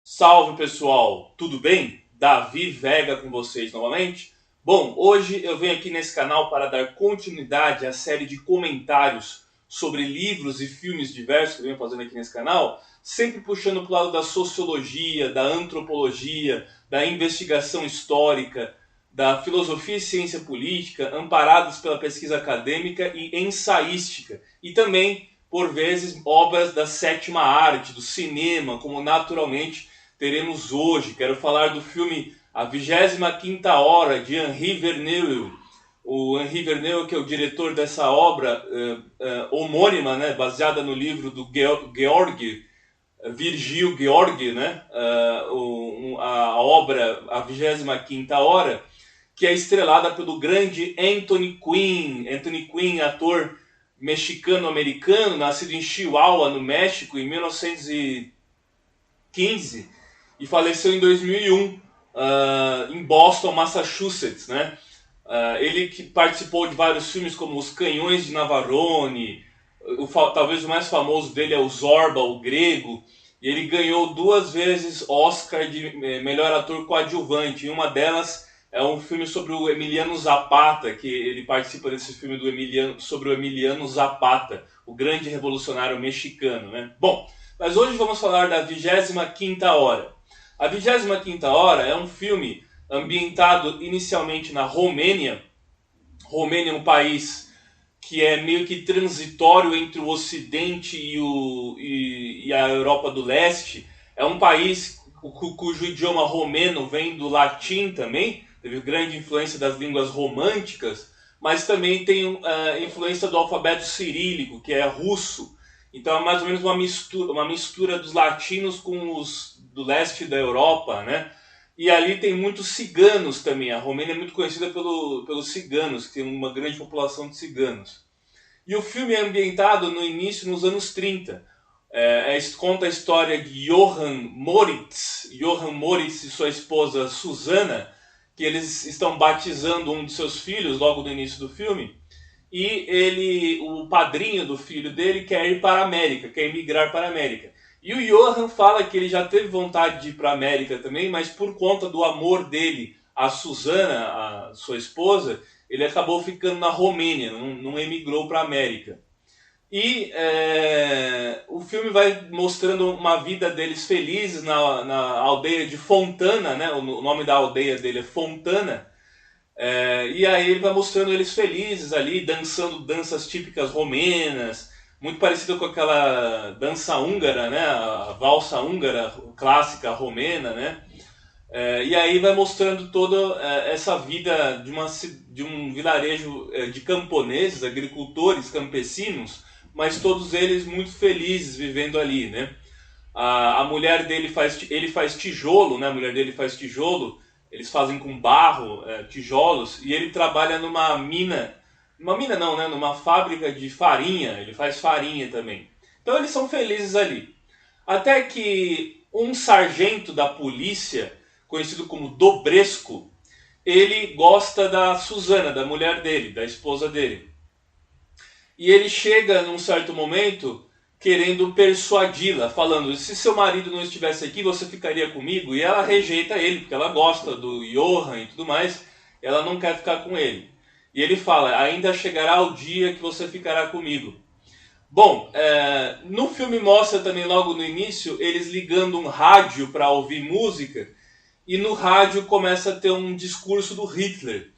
Salve pessoal, tudo bem? Davi Vega com vocês novamente. Bom, hoje eu venho aqui nesse canal para dar continuidade à série de comentários sobre livros e filmes diversos que eu venho fazendo aqui nesse canal, sempre puxando para o lado da sociologia, da antropologia, da investigação histórica, da filosofia e ciência política, amparados pela pesquisa acadêmica e ensaística, e também, por vezes, obras da sétima arte, do cinema, como naturalmente teremos hoje. Quero falar do filme A 25ª Hora, de Henri Verneuil. O Henri Verneuil, que é o diretor dessa obra homônima, né, baseada no livro do Georg, Virgil Georg, né, a obra A 25ª Hora, que é estrelada pelo grande Anthony Quinn. Anthony Quinn, ator mexicano-americano, nascido em Chihuahua, no México, em 1915, e faleceu em 2001, em Boston, Massachusetts, né? Ele que participou de vários filmes como Os Canhões de Navarone, talvez o mais famoso dele é o Zorba, o Grego, e ele ganhou 2 vezes Oscar de melhor ator coadjuvante. E uma delas é um filme sobre o Emiliano Zapata, que ele participa desse filme sobre o Emiliano Zapata, o grande revolucionário mexicano, né? Bom, mas hoje vamos falar da 25ª Hora. A 25ª Hora é um filme ambientado inicialmente na Romênia. Romênia é um país que é meio que transitório entre o Ocidente e a Europa do Leste. É um país cujo idioma romeno vem do latim também, teve grande influência das línguas românticas, mas também tem influência do alfabeto cirílico, que é russo. Então é mais ou menos uma mistura dos latinos com os do leste da Europa, né? E ali tem muitos ciganos também. A Romênia é muito conhecida pelos ciganos, que tem uma grande população de ciganos. E o filme é ambientado no início, nos anos 30. Conta a história de Johann Moritz e sua esposa Susana, que eles estão batizando um de seus filhos logo no início do filme. E o padrinho do filho dele quer ir para a América, quer emigrar para a América. E o Johann fala que ele já teve vontade de ir para a América também, mas por conta do amor dele a Susana, a sua esposa, ele acabou ficando na Romênia, não emigrou para a América. E o filme vai mostrando uma vida deles felizes na aldeia de Fontana, né? O nome da aldeia dele é Fontana. E aí ele vai mostrando eles felizes ali, dançando danças típicas romenas, muito parecido com aquela dança húngara, né? A valsa húngara clássica romena, né? E aí vai mostrando toda essa vida de um vilarejo de camponeses, agricultores, campesinos, mas todos eles muito felizes vivendo ali, né? A mulher dele ele faz tijolo, né? A mulher dele faz tijolo, eles fazem com barro, tijolos, e ele trabalha numa mina não, né? Numa fábrica de farinha, ele faz farinha também. Então eles são felizes ali. Até que um sargento da polícia, conhecido como Dobresco, ele gosta da Susana, da mulher dele, da esposa dele. E ele chega num certo momento querendo persuadi-la, falando: se seu marido não estivesse aqui, você ficaria comigo? E ela rejeita ele, porque ela gosta do Johann e tudo mais, ela não quer ficar com ele. E ele fala: ainda chegará o dia que você ficará comigo. Bom, no filme mostra também logo no início eles ligando um rádio para ouvir música, e no rádio começa a ter um discurso do Hitler.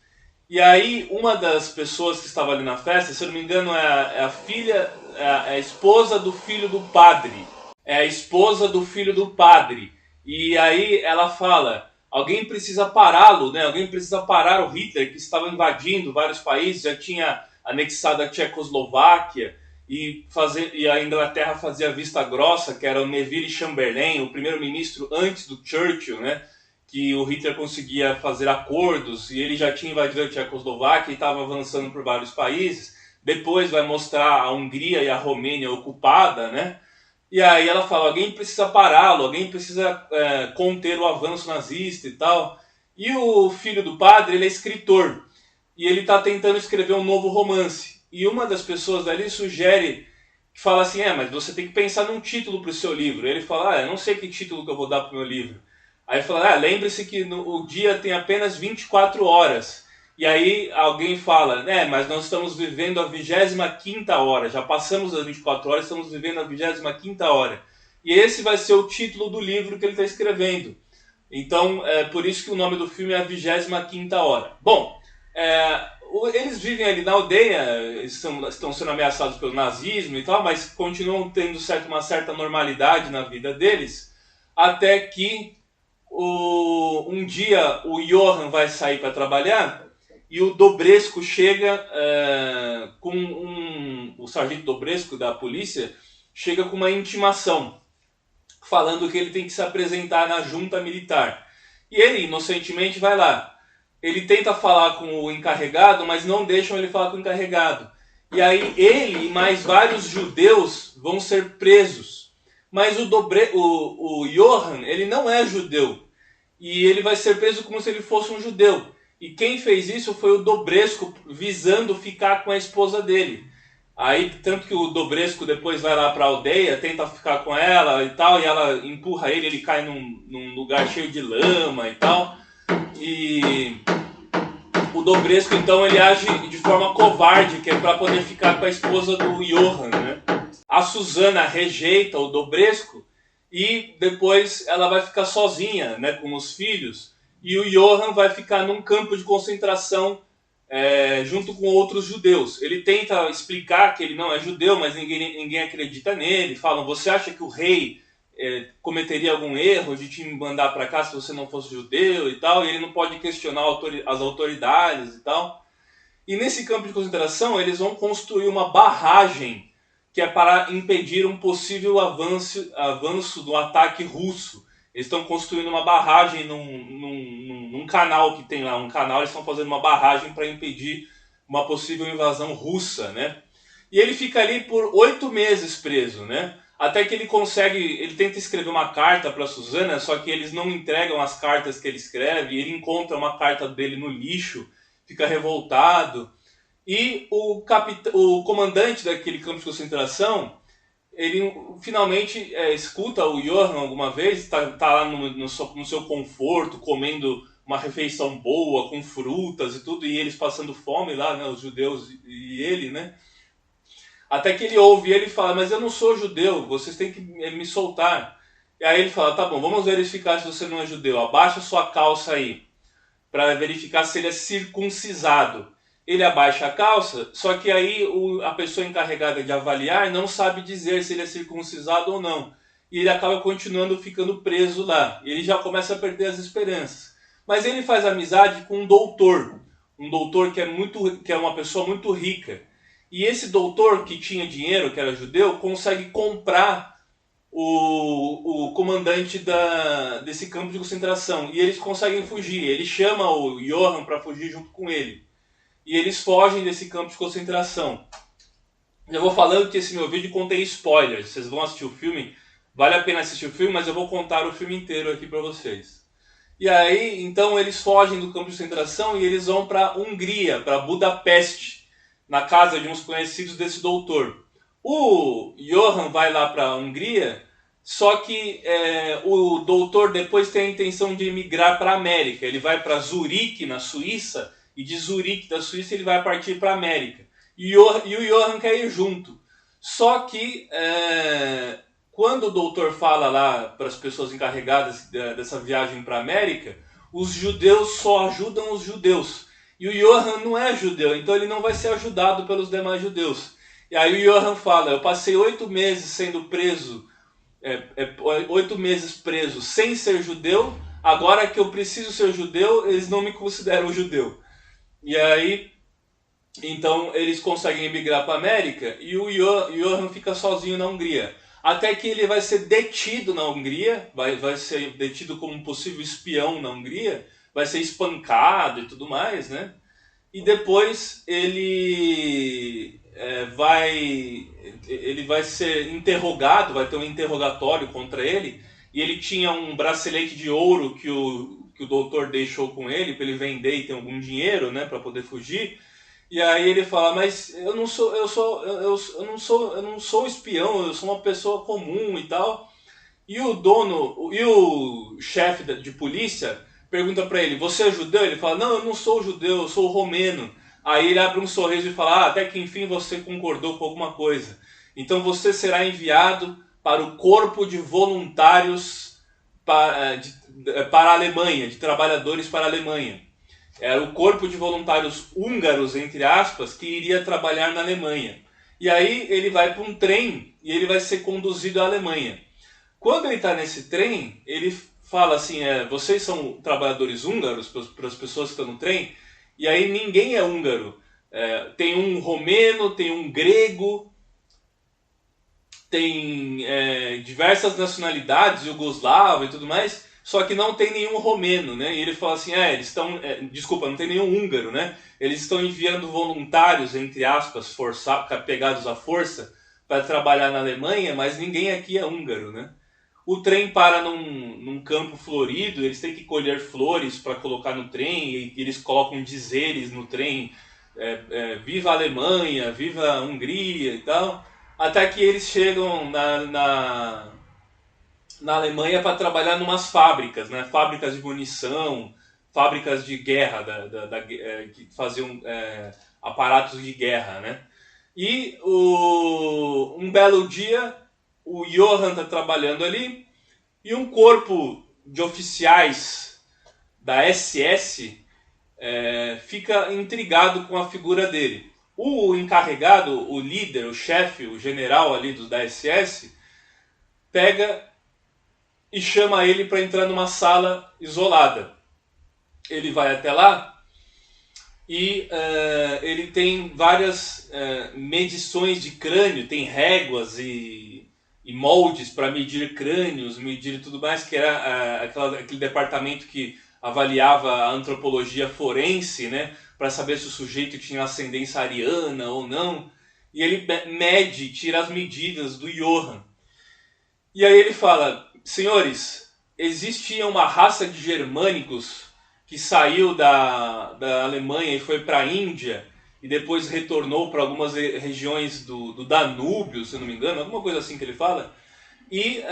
E aí uma das pessoas que estava ali na festa, se eu não me engano é a filha, é a esposa do filho do padre. É a esposa do filho do padre. E aí ela fala: alguém precisa pará-lo, né? Alguém precisa parar o Hitler, que estava invadindo vários países, já tinha anexado a Tchecoslováquia, e a Inglaterra fazia vista grossa, que era o Neville Chamberlain, o primeiro-ministro antes do Churchill, né? Que o Hitler conseguia fazer acordos, e ele já tinha invadido a Tchecoslováquia e estava avançando por vários países. Depois vai mostrar a Hungria e a Romênia ocupada, né? E aí ela fala: alguém precisa pará-lo, alguém precisa conter o avanço nazista e tal. E o filho do padre, ele é escritor, e ele está tentando escrever um novo romance. E uma das pessoas dali sugere que fala assim, mas você tem que pensar num título para o seu livro. Ele fala, eu não sei que título que eu vou dar para o meu livro. Aí fala, lembre-se que o dia tem apenas 24 horas. E aí alguém fala, mas nós estamos vivendo a 25ª hora, já passamos das 24 horas, estamos vivendo a 25ª hora. E esse vai ser o título do livro que ele está escrevendo. Então, é por isso que o nome do filme é a 25ª hora. Bom, eles vivem ali na aldeia, estão sendo ameaçados pelo nazismo e tal, mas continuam tendo uma certa normalidade na vida deles, até que um dia o Johann vai sair para trabalhar e o Dobresco chega o sargento Dobresco da polícia chega com uma intimação falando que ele tem que se apresentar na junta militar. E ele, inocentemente, vai lá. Ele tenta falar com o encarregado, mas não deixam ele falar com o encarregado. E aí ele e mais vários judeus vão ser presos. Mas o Johann, ele não é judeu. E ele vai ser preso como se ele fosse um judeu. E quem fez isso foi o Dobresco, visando ficar com a esposa dele. Aí, tanto que o Dobresco depois vai lá para a aldeia, tenta ficar com ela e tal, e ela empurra ele cai num lugar cheio de lama e tal. E o Dobresco, então, ele age de forma covarde, que é para poder ficar com a esposa do Johann, né? A Susana rejeita o Dobresco e depois ela vai ficar sozinha, né, com os filhos, e o Johann vai ficar num campo de concentração junto com outros judeus. Ele tenta explicar que ele não é judeu, mas ninguém acredita nele. Falam, você acha que o rei cometeria algum erro de te mandar para cá se você não fosse judeu e tal? E ele não pode questionar as autoridades e tal. E nesse campo de concentração eles vão construir uma barragem que é para impedir um possível avanço do ataque russo. Eles estão construindo uma barragem num canal que tem lá, eles estão fazendo uma barragem para impedir uma possível invasão russa, né? E ele fica ali por 8 meses preso, né? Até que ele tenta escrever uma carta para Susana, só que eles não entregam as cartas que ele escreve, e ele encontra uma carta dele no lixo, fica revoltado. E o comandante daquele campo de concentração, ele finalmente escuta o Johann alguma vez, está lá no seu conforto, comendo uma refeição boa, com frutas e tudo, e eles passando fome lá, né, os judeus e ele, né? Até que ele ouve e ele fala, mas eu não sou judeu, vocês têm que me soltar. E aí ele fala, tá bom, vamos verificar se você não é judeu, abaixa sua calça aí, para verificar se ele é circuncisado. Ele abaixa a calça, só que aí a pessoa encarregada de avaliar não sabe dizer se ele é circuncisado ou não. E ele acaba continuando ficando preso lá. E ele já começa a perder as esperanças. Mas ele faz amizade com um doutor que é uma pessoa muito rica. E esse doutor que tinha dinheiro, que era judeu, consegue comprar o comandante desse campo de concentração. E eles conseguem fugir. Ele chama o Johann para fugir junto com ele. E eles fogem desse campo de concentração. Já vou falando que esse meu vídeo contém spoilers. Vocês vão assistir o filme, vale a pena assistir o filme, mas eu vou contar o filme inteiro aqui para vocês. E aí, então, eles fogem do campo de concentração e eles vão para Hungria, para Budapeste, na casa de uns conhecidos desse doutor. O Johann vai lá para a Hungria, só que o doutor depois tem a intenção de emigrar para a América. Ele vai para Zurique, na Suíça, e de Zurique, da Suíça, ele vai partir para a América. E o Johann quer ir junto. Só que, quando o doutor fala lá para as pessoas encarregadas dessa viagem para a América, os judeus só ajudam os judeus. E o Johann não é judeu, então ele não vai ser ajudado pelos demais judeus. E aí o Johann fala, eu passei 8 meses sendo preso, 8 meses preso sem ser judeu, agora que eu preciso ser judeu, eles não me consideram judeu. E aí, então, eles conseguem emigrar para a América e o Johann fica sozinho na Hungria. Até que ele vai ser detido na Hungria, vai ser detido como um possível espião na Hungria, vai ser espancado e tudo mais, né? E depois ele vai ser interrogado, vai ter um interrogatório contra ele, e ele tinha um bracelete de ouro que o doutor deixou com ele para ele vender e ter algum dinheiro, né, para poder fugir. E aí ele fala, mas eu não sou espião, eu sou uma pessoa comum e tal. E o dono, e o chefe de polícia pergunta pra ele, você é judeu? Ele fala, não, eu não sou judeu, eu sou romeno. Aí ele abre um sorriso e fala, até que enfim você concordou com alguma coisa. Então você será enviado para o corpo de voluntários para a Alemanha, de trabalhadores para a Alemanha. Era o corpo de voluntários húngaros, entre aspas, que iria trabalhar na Alemanha. E aí ele vai para um trem e ele vai ser conduzido à Alemanha. Quando ele está nesse trem, ele fala assim, vocês são trabalhadores húngaros, para as pessoas que estão no trem, e aí ninguém é húngaro. Tem um romeno, tem um grego, tem diversas nacionalidades, jugoslavo e tudo mais, só que não tem nenhum romeno, né? E ele fala assim, eles estão, desculpa, não tem nenhum húngaro, né? Eles estão enviando voluntários, entre aspas, pegados à força, para trabalhar na Alemanha, mas ninguém aqui é húngaro, né? O trem para num campo florido, eles têm que colher flores para colocar no trem, e eles colocam dizeres no trem, viva a Alemanha, viva a Hungria e tal, até que eles chegam na Alemanha para trabalhar em umas fábricas, né? Fábricas de munição, fábricas de guerra, que faziam aparatos de guerra, né? E um belo dia, o Johann está trabalhando ali e um corpo de oficiais da SS fica intrigado com a figura dele. O encarregado, o líder, o chefe, o general ali da SS, pega e chama ele para entrar numa sala isolada. Ele vai até lá e ele tem várias medições de crânio, tem réguas e moldes para medir crânios, medir tudo mais, que era aquele departamento que avaliava a antropologia forense, né, para saber se o sujeito tinha ascendência ariana ou não. E ele mede, tira as medidas do Johann. E aí ele fala, senhores, existia uma raça de germânicos que saiu da Alemanha e foi para a Índia e depois retornou para algumas regiões do Danúbio, se eu não me engano, alguma coisa assim que ele fala. E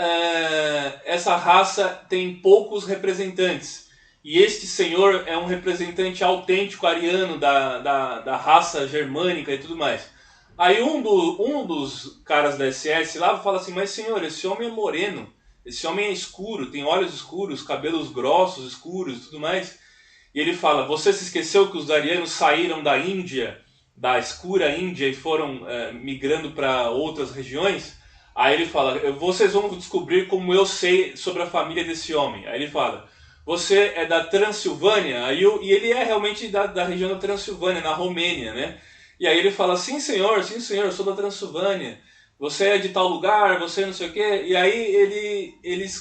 essa raça tem poucos representantes. E este senhor é um representante autêntico ariano da raça germânica e tudo mais. Aí um dos caras da SS lá fala assim, mas senhor, esse homem é moreno, esse homem é escuro, tem olhos escuros, cabelos grossos, escuros e tudo mais. E ele fala, você se esqueceu que os arianos saíram da Índia, da escura Índia, e foram migrando para outras regiões? Aí ele fala, vocês vão descobrir como eu sei sobre a família desse homem. Aí ele fala, você é da Transilvânia? E ele é realmente da região da Transilvânia, na Romênia, né? E aí ele fala, sim senhor, eu sou da Transilvânia. Você é de tal lugar, você não sei o quê. E aí eles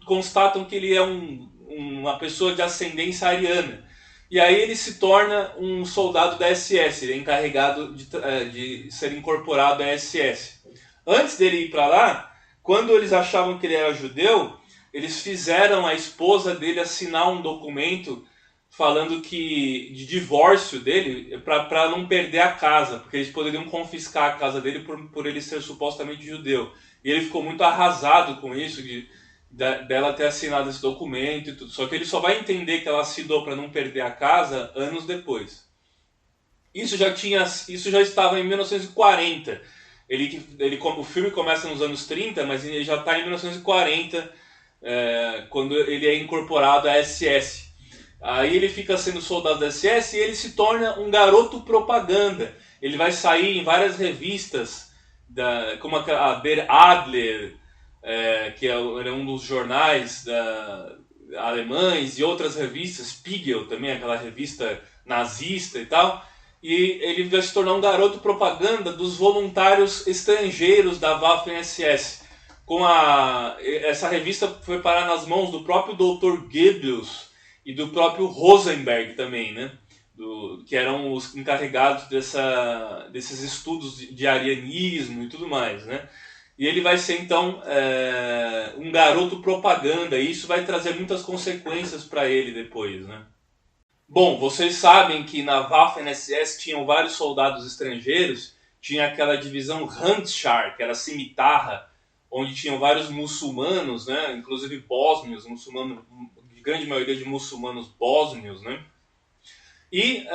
constatam que ele é uma pessoa de ascendência ariana. E aí ele se torna um soldado da SS, ele é encarregado de ser incorporado à SS. Antes dele ir para lá, quando eles achavam que ele era judeu, eles fizeram a esposa dele assinar um documento falando de divórcio dele para não perder a casa, porque eles poderiam confiscar a casa dele por ele ser supostamente judeu. E ele ficou muito arrasado com isso, dela ter assinado esse documento e tudo. Só que ele só vai entender que ela assinou para não perder a casa anos depois. Isso já estava em 1940. O filme começa nos anos 30, mas ele já está em 1940, quando ele é incorporado à SS. Aí ele fica sendo soldado da SS e ele se torna um garoto propaganda. Ele vai sair em várias revistas, como a Der Adler, que era um dos jornais alemães, e outras revistas, Spiegel também, aquela revista nazista e tal. E ele vai se tornar um garoto propaganda dos voluntários estrangeiros da Waffen-SS. Essa revista foi parar nas mãos do próprio Dr. Goebbels e do próprio Rosenberg também, né? Que eram os encarregados desses estudos de arianismo e tudo mais, né? E ele vai ser, então, um garoto propaganda, e isso vai trazer muitas consequências para ele depois, né? Bom, vocês sabem que na Waffen-SS tinham vários soldados estrangeiros, tinha aquela divisão Handschar, que era cimitarra, onde tinham vários muçulmanos, né, inclusive bósnios, muçulmanos, grande maioria de muçulmanos bósnios, né, e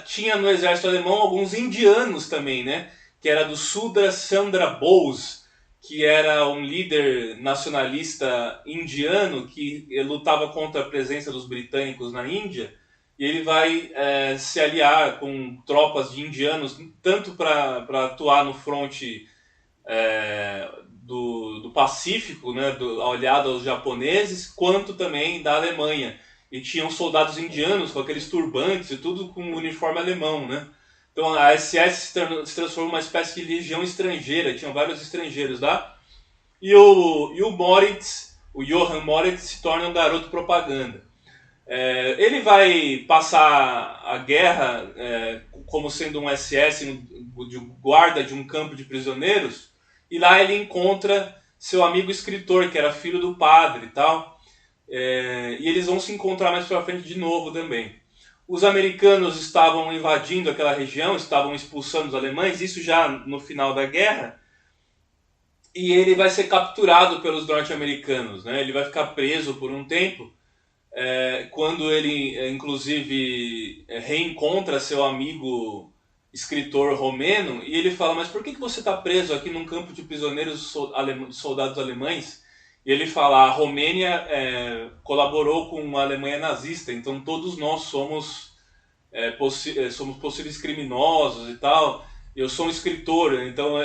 tinha no exército alemão alguns indianos também, né, que era do Subhas Chandra Bose, que era um líder nacionalista indiano que lutava contra a presença dos britânicos na Índia, e ele vai se aliar com tropas de indianos, tanto para atuar no fronte do Pacífico, né, aliado aos japoneses, quanto também da Alemanha. E tinham soldados indianos com aqueles turbantes e tudo com o uniforme alemão, né? Então a SS se transformou numa espécie de legião estrangeira, tinham vários estrangeiros lá. E o Moritz, o Johann Moritz, se torna um garoto propaganda. Ele vai passar a guerra como sendo um SS de guarda de um campo de prisioneiros, e lá ele encontra seu amigo escritor, que era filho do padre e tal. E eles vão se encontrar mais pra frente de novo também. Os americanos estavam invadindo aquela região, estavam expulsando os alemães, isso já no final da guerra, e ele vai ser capturado pelos norte-americanos, né? Ele vai ficar preso por um tempo, quando ele, inclusive, reencontra seu amigo escritor romeno, e ele fala, mas por que você está preso aqui num campo de prisioneiros soldados alemães? E ele fala, a Romênia colaborou com a Alemanha nazista, então todos nós somos possíveis criminosos e tal. Eu sou um escritor, então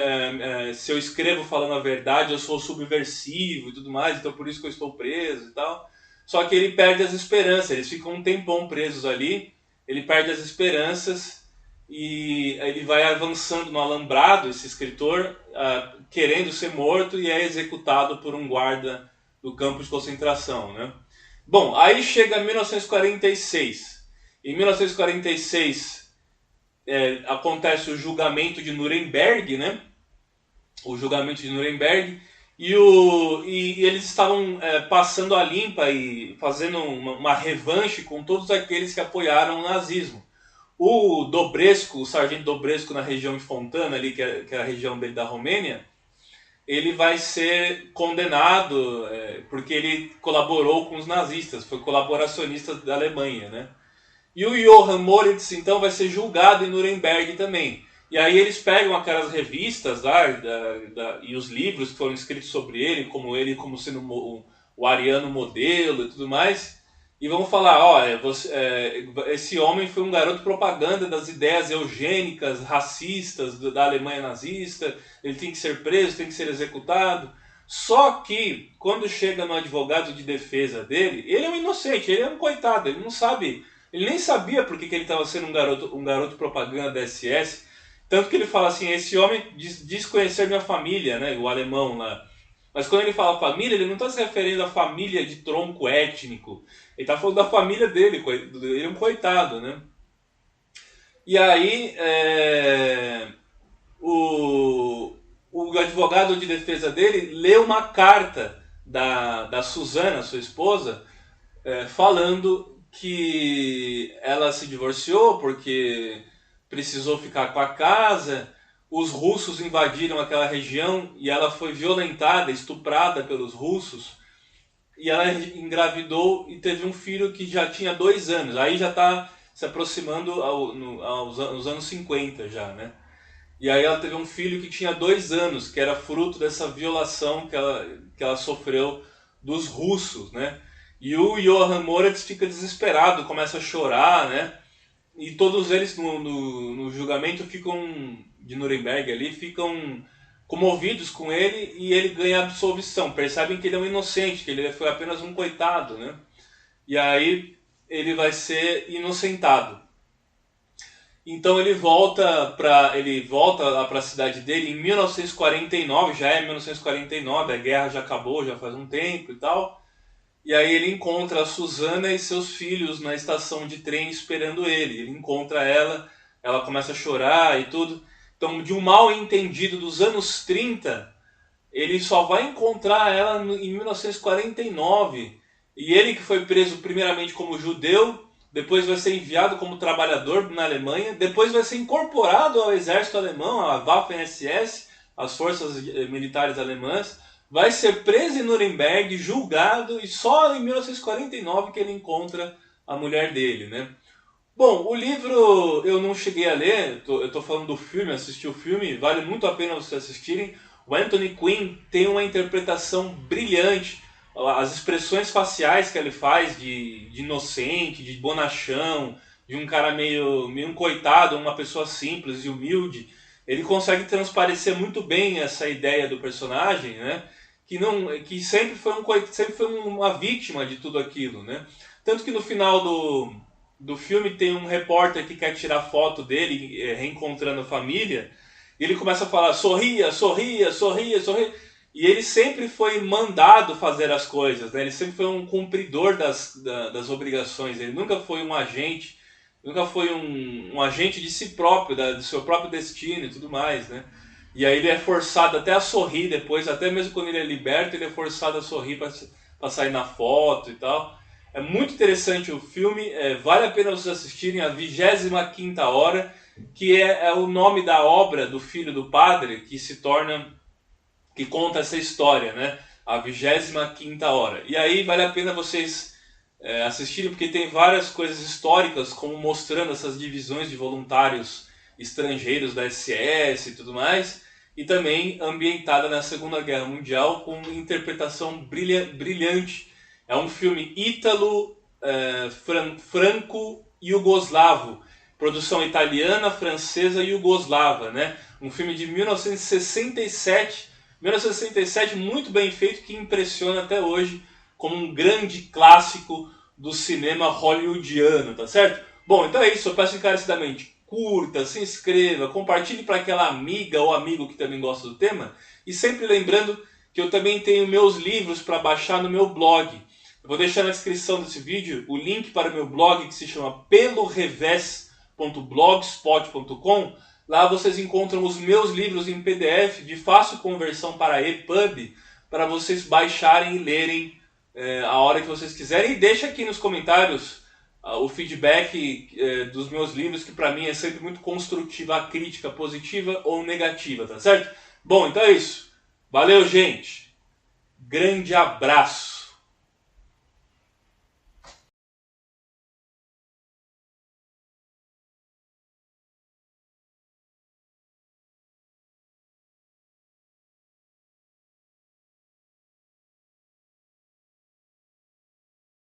se eu escrevo falando a verdade, eu sou subversivo e tudo mais, então por isso que eu estou preso e tal. Só que ele perde as esperanças, eles ficam um tempão presos ali, ele perde as esperanças e ele vai avançando no alambrado, esse escritor, querendo ser morto, e é executado por um guarda do campo de concentração, né? Bom, aí chega 1946. Em 1946 acontece o julgamento de Nuremberg, né? O julgamento de Nuremberg, e eles estavam passando a limpa e fazendo uma revanche com todos aqueles que apoiaram o nazismo. O Dobresco, o sargento Dobresco na região de Fontana, ali, que é a região dele da Romênia, ele vai ser condenado porque ele colaborou com os nazistas, foi colaboracionista da Alemanha, né? E o Johann Moritz, então, vai ser julgado em Nuremberg também. E aí eles pegam aquelas revistas lá e os livros que foram escritos sobre ele como sendo o ariano modelo e tudo mais, e vão falar, esse homem foi um garoto propaganda das ideias eugênicas, racistas da Alemanha nazista, ele tem que ser preso, tem que ser executado. Só que, quando chega no advogado de defesa dele, ele é um inocente, ele é um coitado, ele não sabe, ele nem sabia por que ele estava sendo um garoto propaganda da SS, tanto que ele fala assim, esse homem diz conhecer minha família, né, o alemão lá. Mas quando ele fala família, ele não está se referindo à família de tronco étnico. Ele está falando da família dele, ele é um coitado, né? E aí, o advogado de defesa dele lê uma carta da Susana, sua esposa, falando que ela se divorciou porque precisou ficar com a casa, os russos invadiram aquela região e ela foi violentada, estuprada pelos russos, e ela engravidou e teve um filho que já tinha 2 anos, aí já está se aproximando aos anos 50 já, né? E aí ela teve um filho que tinha 2 anos, que era fruto dessa violação que ela sofreu dos russos, né? E o Johann Moritz fica desesperado, começa a chorar, né? E todos eles no julgamento de Nuremberg ali, ficam comovidos com ele, e ele ganha absolvição. Percebem que ele é um inocente, que ele foi apenas um coitado, né? E aí ele vai ser inocentado. Então ele volta lá para a cidade dele em 1949, já é 1949, a guerra já acabou, já faz um tempo e tal. E aí ele encontra a Susana e seus filhos na estação de trem esperando ele. Ele encontra ela começa a chorar e tudo. Então, de um mal entendido dos anos 30, ele só vai encontrar ela em 1949. E ele, que foi preso primeiramente como judeu, depois vai ser enviado como trabalhador na Alemanha, depois vai ser incorporado ao exército alemão, à Waffen-SS, as forças militares alemãs, vai ser preso em Nuremberg, julgado, e só em 1949 que ele encontra a mulher dele, né? Bom, o livro eu não cheguei a ler, eu estou falando do filme, assisti o filme, vale muito a pena vocês assistirem. O Anthony Quinn tem uma interpretação brilhante, as expressões faciais que ele faz de inocente, de bonachão, de um cara meio um coitado, uma pessoa simples e humilde, ele consegue transparecer muito bem essa ideia do personagem, né? Que sempre foi sempre foi uma vítima de tudo aquilo, né? Tanto que no final do filme tem um repórter que quer tirar foto dele reencontrando a família, e ele começa a falar: sorria, sorria, sorria, sorria. E ele sempre foi mandado fazer as coisas, né? Ele sempre foi um cumpridor das obrigações, ele nunca foi um agente, nunca foi um agente de si próprio, do seu próprio destino e tudo mais, né? E aí ele é forçado até a sorrir depois, até mesmo quando ele é liberto, ele é forçado a sorrir para sair na foto e tal. É muito interessante o filme, vale a pena vocês assistirem, a 25ª Hora, que é o nome da obra do filho do padre, que conta essa história, né? A 25ª Hora. E aí vale a pena vocês assistirem, porque tem várias coisas históricas, como mostrando essas divisões de voluntários estrangeiros da SS e tudo mais, e também ambientada na Segunda Guerra Mundial, com interpretação brilhante. É um filme franco-iugoslavo, produção italiana, francesa e iugoslava, né? Um filme de 1967, muito bem feito, que impressiona até hoje como um grande clássico do cinema hollywoodiano, tá certo? Bom, então é isso, eu peço encarecidamente, curta, se inscreva, compartilhe para aquela amiga ou amigo que também gosta do tema, e sempre lembrando que eu também tenho meus livros para baixar no meu blog. Eu vou deixar na descrição desse vídeo o link para o meu blog, que se chama pelorevés.blogspot.com. Lá vocês encontram os meus livros em PDF de fácil conversão para EPUB, para vocês baixarem e lerem a hora que vocês quiserem. E deixa aqui nos comentários o feedback dos meus livros, que para mim é sempre muito construtiva, a crítica positiva ou negativa, tá certo? Bom, então é isso. Valeu, gente. Grande abraço.